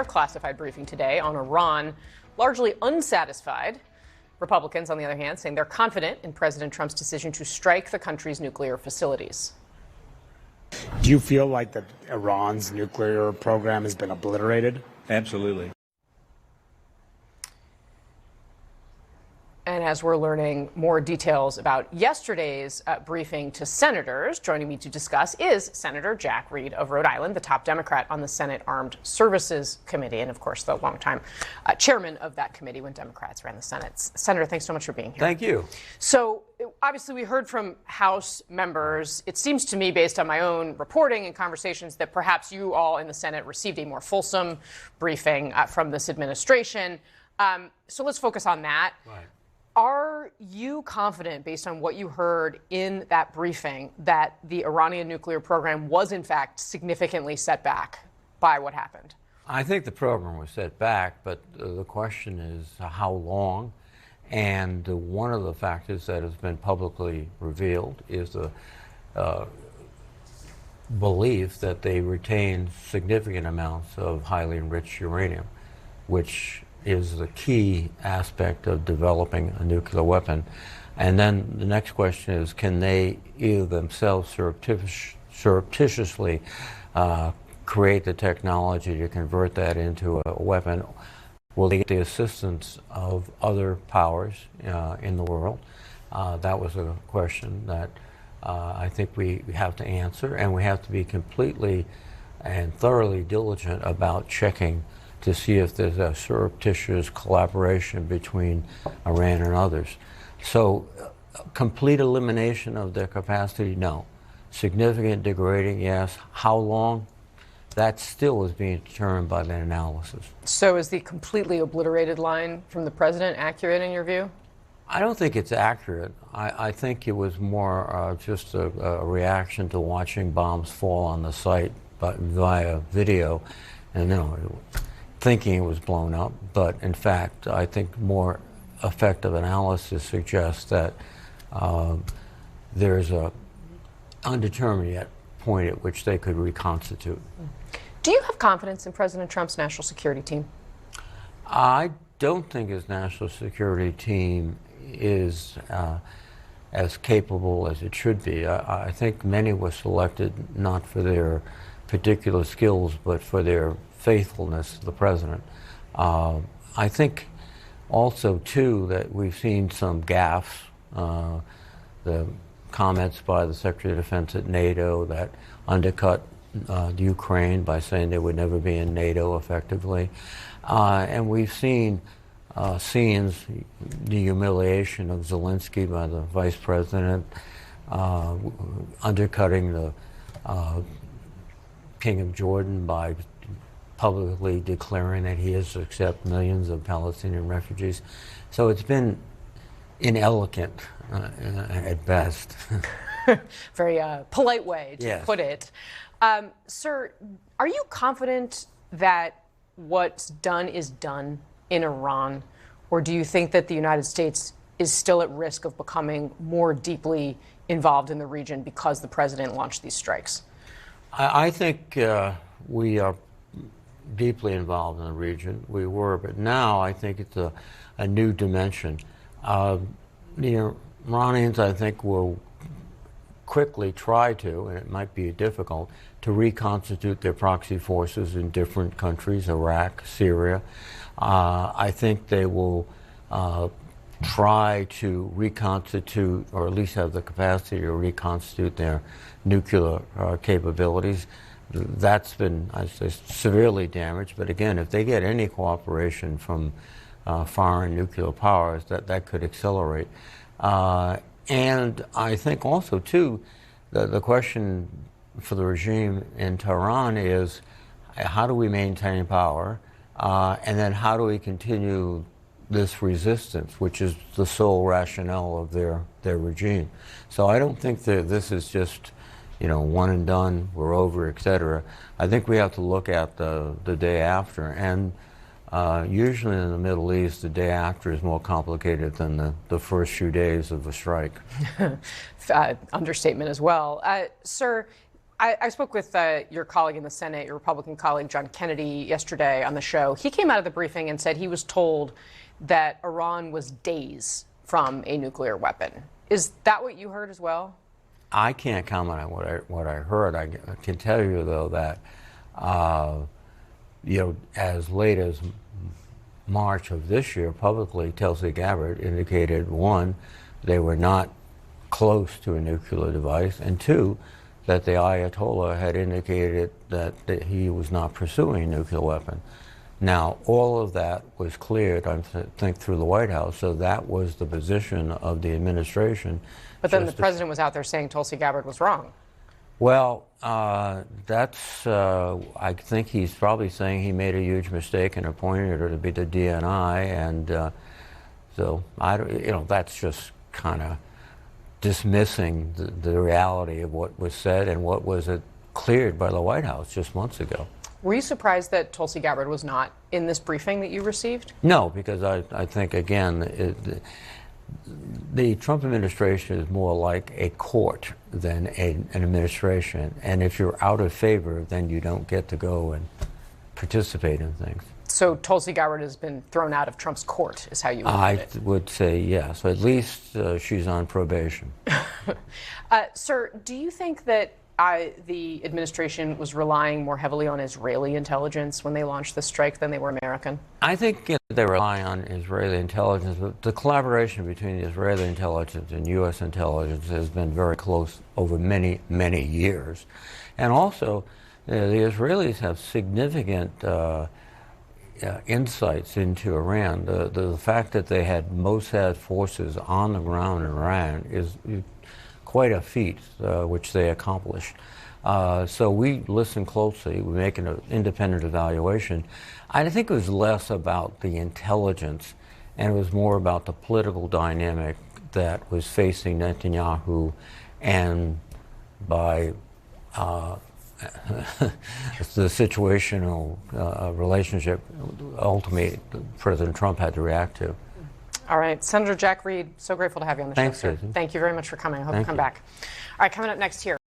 Classified briefing today on Iran, largely unsatisfied. Republicans, on the other hand, saying they're confident in President Trump's decision to strike the country's nuclear facilities. Do you feel like that Iran's nuclear program has been obliterated? Absolutely. And as we're learning more details about yesterday's briefing to senators, joining me to discuss is Senator Jack Reed of Rhode Island, the top Democrat on the Senate Armed Services Committee, and of course the longtime chairman of that committee when Democrats ran the Senate. Senator, thanks so much for being here. Thank you. So obviously we heard from House members. It seems to me, based on my own reporting and conversations, that perhaps you all in the Senate received a more fulsome briefing from this administration. So let's focus on that. Right. Are you confident, based on what you heard in that briefing, that the Iranian nuclear program was, in fact, significantly set back by what happened? I think the program was set back, but the question is how long. And one of the factors that has been publicly revealed is the belief that they retained significant amounts of highly enriched uranium, which is the key aspect of developing a nuclear weapon. And then the next question is, can they either themselves surreptitiously create the technology to convert that into a weapon? Will they get the assistance of other powers in the world? That was a question that I think we have to answer, and we have to be completely and thoroughly diligent about checking to see if there's a surreptitious collaboration between Iran and others. So complete elimination of their capacity, no. Significant degrading, yes. How long? That still is being determined by the analysis. So is the completely obliterated line from the president accurate in your view? I don't think it's accurate. I think it was more just a reaction to watching bombs fall on the site via video, and thinking it was blown up. But in fact, I think more effective analysis suggests that there's a undetermined yet point at which they could reconstitute. Do you have confidence in President Trump's national security team? I don't think his national security team is as capable as it should be. I think many were selected not for their particular skills, but for their faithfulness to the president. I think also, too, that we've seen some gaffes. The comments by the Secretary of Defense at NATO that undercut Ukraine by saying they would never be in NATO effectively. And we've seen scenes, the humiliation of Zelensky by the vice president, undercutting the King of Jordan by publicly declaring that he is to accept millions of Palestinian refugees. So it's been inelegant at best. Very polite way to put it. Sir, are you confident that what's done is done in Iran? Or do you think that the United States is still at risk of becoming more deeply involved in the region because the president launched these strikes? I think we are deeply involved in the region. We were, but now I think it's a new dimension. The Iranians, I think, will quickly try to, and it might be difficult, to reconstitute their proxy forces in different countries, Iraq, Syria. I think they will try to reconstitute, or at least have the capacity to reconstitute their nuclear capabilities. That's been, I say, severely damaged. But again, if they get any cooperation from foreign nuclear powers, that could accelerate. And I think also, too, the question for the regime in Tehran is, how do we maintain power? And then how do we continue this resistance, which is the sole rationale of their regime? So I don't think that this is just, one and done, we're over, etc. I think we have to look at the day after. And usually in the Middle East, the day after is more complicated than the first few days of the strike. Understatement as well. Sir, I spoke with your colleague in the Senate, your Republican colleague, John Kennedy, yesterday on the show. He came out of the briefing and said he was told that Iran was days from a nuclear weapon. Is that what you heard as well? I can't comment on what I heard. I can tell you, though, that as late as March of this year, publicly, Tulsi Gabbard indicated, one, they were not close to a nuclear device, and two, that the Ayatollah had indicated that he was not pursuing a nuclear weapon. Now, all of that was cleared, I think, through the White House, so that was the position of the administration. But then the president was out there saying Tulsi Gabbard was wrong. Well, I think he's probably saying he made a huge mistake and appointed her to be the DNI, and so that's just kind of dismissing the reality of what was said and what was cleared by the White House just months ago. Were you surprised that Tulsi Gabbard was not in this briefing that you received? No, because I think, again, the Trump administration is more like a court than an administration. And if you're out of favor, then you don't get to go and participate in things. So Tulsi Gabbard has been thrown out of Trump's court, is how you would put it. I would say yes. At least she's on probation. Sir, do you think that the administration was relying more heavily on Israeli intelligence when they launched this strike than they were American? I think they rely on Israeli intelligence, but the collaboration between the Israeli intelligence and U.S. intelligence has been very close over many, many years. And also, the Israelis have significant insights into Iran. The fact that they had Mossad forces on the ground in Iran is quite a feat, which they accomplished. So we listen closely, we make an independent evaluation. I think it was less about the intelligence and it was more about the political dynamic that was facing Netanyahu, and by the situational relationship ultimately President Trump had to react to. All right. Senator Jack Reed, so grateful to have you on the show, sir. Kasie. Thank you very much for coming. I hope you come back. All right, coming up next here.